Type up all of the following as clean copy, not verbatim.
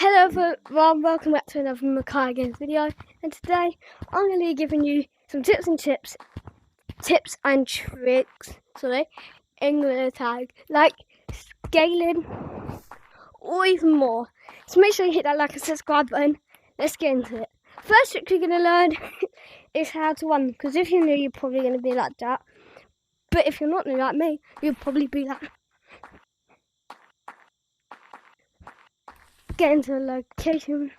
Hello everyone, welcome back to another Makai Games video, and today I'm going to be giving you some tips and tricks in Gorilla Tag, like scaling or even more. So make sure you hit that like and subscribe button. Let's get into it. First trick you're going to learn is how to run, because if you're new you're probably going to be like that, but if you're not new like me, you'll probably be like get into a location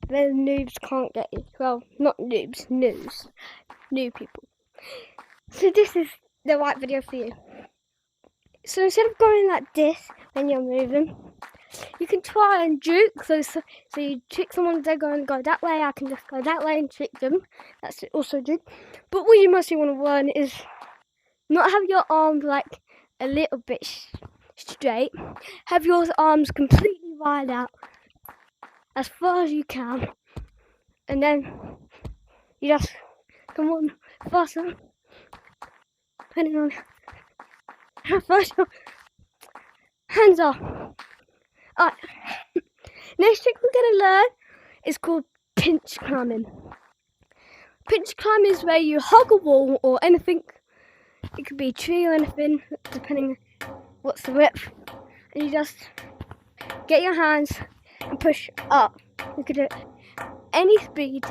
where noobs can't get you. Well, not noobs, new people. So this is the right video for you. So instead of going like this when you're moving, you can try and juke. So you trick someone, they're going to go that way, I can just go that way and trick them. That's also juke. But what you mostly want to learn is not have your arms like a little bit straight. Have your arms completely wide out as far as you can, and then you just come on faster, depending on how fast your hands are. Alright, next trick we're going to learn is called pinch climbing. Pinch climbing is where you hug a wall or anything. It could be a tree or anything, depending what's the width, and you just get your hands and push up. You could do it any speed.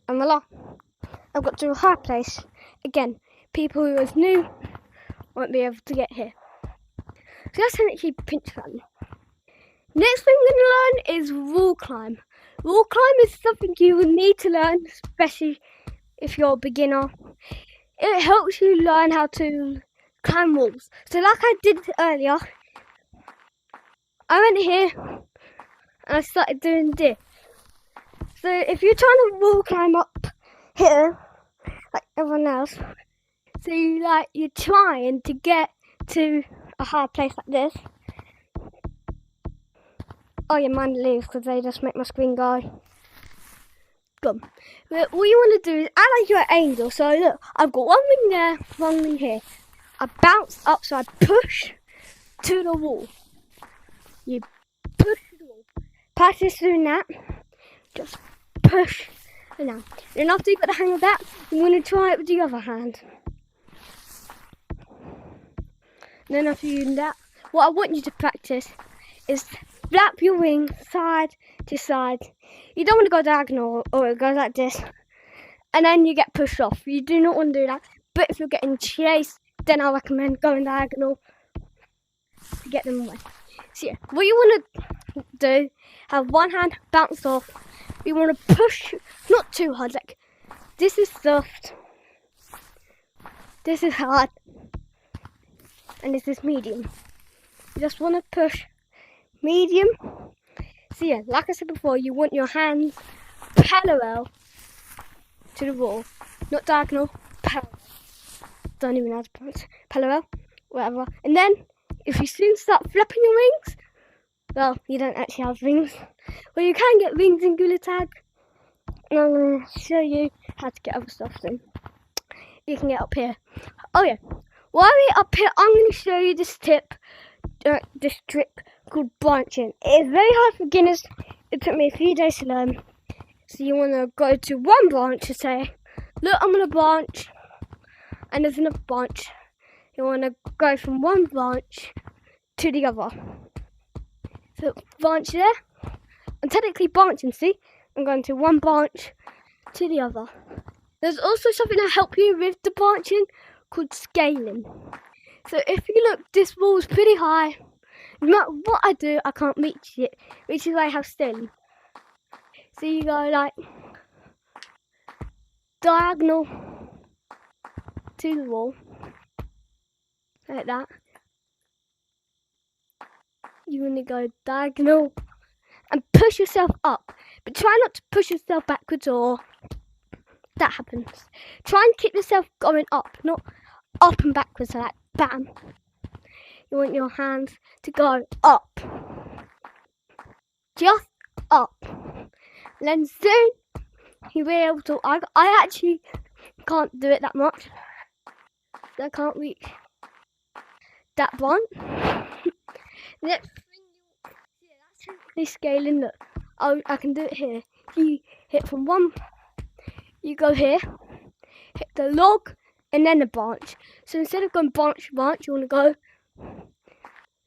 And voila, I've got to a high place. Again, people who are new won't be able to get here. So that's technically pinch climbing. Next thing we're going to learn is wall climb. Wall climb is something you will need to learn, especially if you're a beginner. It helps you learn how to climb walls. So like I did earlier, I went here and I started doing this. So if you're trying to wall climb up here, like everyone else, so you're trying to get to a high place like this. Oh yeah, mine leaves because they just make my screen go. Good. But all you want to do is act like you're an angel. So look, I've got one wing there, one wing here. I bounce up, so I push to the wall. You push to the wall. Practice doing that. Just push and down. And after you've got the hang of that, you want to try it with the other hand. And then after you do that, what I want you to practice is flap your wings side to side. You don't want to go diagonal or it goes like this, and then you get pushed off. You do not want to do that. But if you're getting chased, then I recommend going diagonal to get them away. So yeah, what you want to do, have one hand bounce off. You want to push, not too hard, like this is soft, this is hard, and this is medium. You just want to push medium. So yeah, like I said before, you want your hands parallel to the wall, not diagonal, parallel. Don't even know how to pronounce it. Parallel, whatever. And then, if you soon start flapping your wings, well, you don't actually have wings. Well, you can get wings in Gorilla Tag, and I'm going to show you how to get other stuff soon. You can get up here. Oh yeah, while we're up here, I'm going to show you this trick called branching. It is very hard for beginners. It took me a few days to learn. So you want to go to one branch and say, look, I'm going to branch, and there's another branch. You want to go from one branch to the other. So branch there. I'm technically branching, see? I'm going to one branch to the other. There's also something to help you with the branching called scaling. So if you look, this wall's pretty high. No matter what I do, I can't reach it, which is why I have scaling. So you go like diagonal to the wall, like that. You want to go diagonal and push yourself up, but try not to push yourself backwards or that happens. Try and keep yourself going up, not up and backwards like bam. You want your hands to go up, just up. And then soon you'll be able to. I actually can't do it that much. I can't reach that one. Next thing this scaling. Look, I can do it here. You hit from one, you go here, hit the log, and then the branch. So instead of going branch, branch, you want to go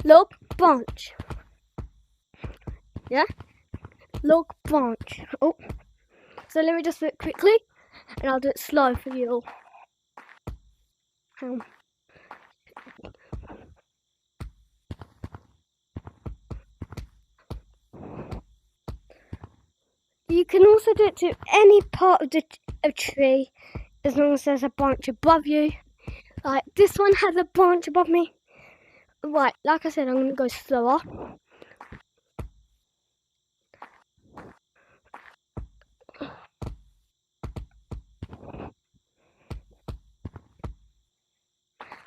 log, branch. Yeah? Log, branch. Oh, so let me just do it quickly, and I'll do it slow for you all. You can also do it to any part of the tree, as long as there's a branch above you. Like this one has a branch above me. Right, like I said, I'm going to go slower.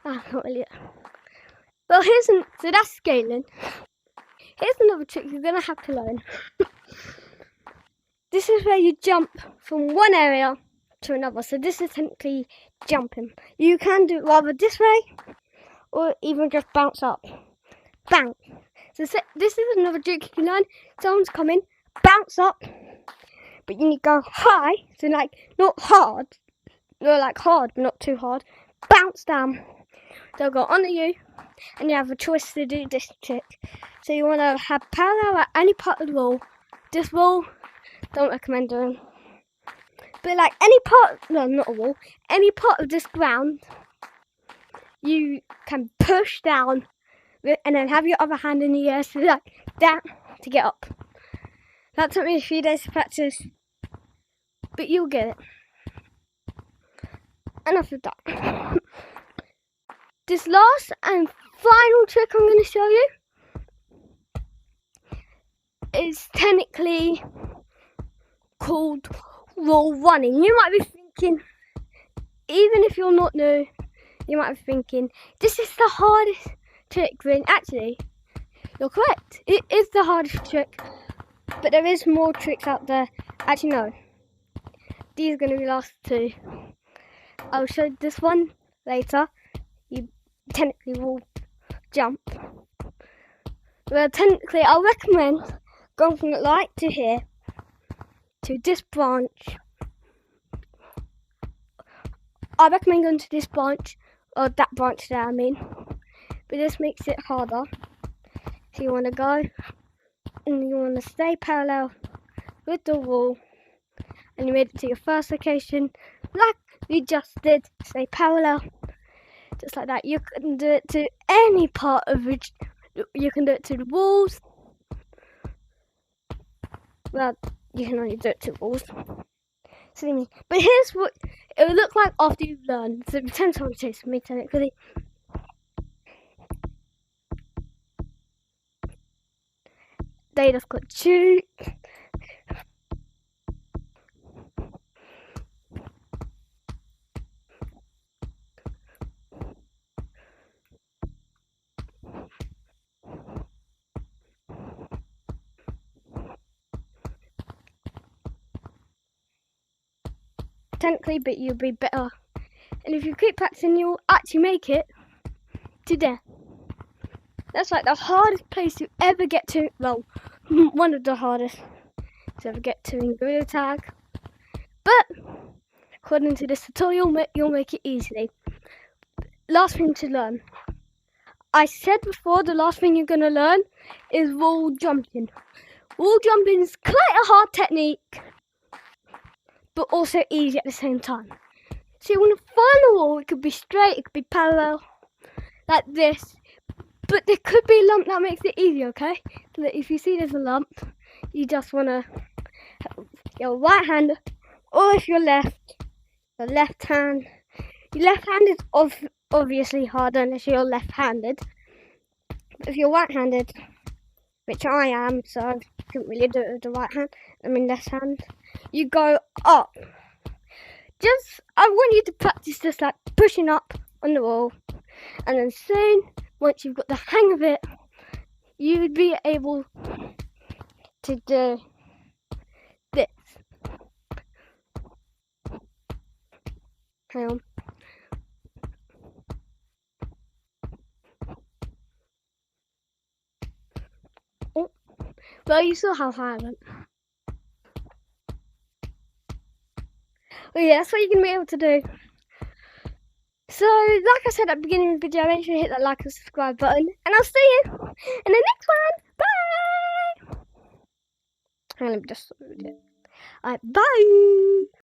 Not really. Well, so that's scaling. Here's another trick you're going to have to learn. This is where you jump from one area to another. So this is technically jumping. You can do it rather this way, or even just bounce up. Bounce. So this is another trick you can learn. Someone's coming, bounce up, but you need to go high. So like not hard, no, like hard, but not too hard. Bounce down. They'll go onto you, and you have a choice to do this trick. So you want to have parallel at any part of the wall. This wall, don't recommend doing. But like any part, no, not a wall, any part of this ground, you can push down, and then have your other hand in the air, so like that, to get up. That took me a few days to practice, but you'll get it. Enough of that. This last and final trick I'm going to show you is technically called wall running. You might be thinking, even if you're not new, you might be thinking, this is the hardest trick. Actually, you're correct. It is the hardest trick, but there is more tricks out there. Actually, no. These are going to be the last two. I'll show you this one later. You technically will jump. Well, technically, I'll recommend going from the light to here to this branch. I recommend going to this branch, or that branch there, I mean. But this makes it harder. So you want to go, and you want to stay parallel with the wall, and you made it to your first location, like we just did. Stay parallel, just like that. You can do it to any part of it. You can do it to the walls. Well, you can only do it to walls. So, but here's what it would look like after you've learned. So pretend someone chasing me technically. They just got shoot. Technically, but you'll be better. And if you keep practicing, you'll actually make it to there. That's like the hardest place to ever get to. Well, one of the hardest to ever get to in Gorilla Tag. But according to this tutorial, you'll make it easily. Last thing to learn. I said before, the last thing you're going to learn is wall jumping. Wall jumping is quite a hard technique, but also easy at the same time. So you want to find the wall. It could be straight, it could be parallel, like this. But there could be a lump that makes it easy, okay? So that if you see there's a lump, you just want to your right hand, or if you're left, your left hand. Your left hand is obviously harder unless you're left-handed. But if you're right-handed, which I am, so I couldn't really do it with the right hand, I mean left hand, you go up. I want you to practice just like pushing up on the wall, and then soon, once you've got the hang of it, you would be able to do this. Hang on. But you saw how high I went. Well, yeah, that's what you're going to be able to do. So, like I said at the beginning of the video, make sure you hit that like and subscribe button. And I'll see you in the next one. Bye! Let me just... Alright, bye!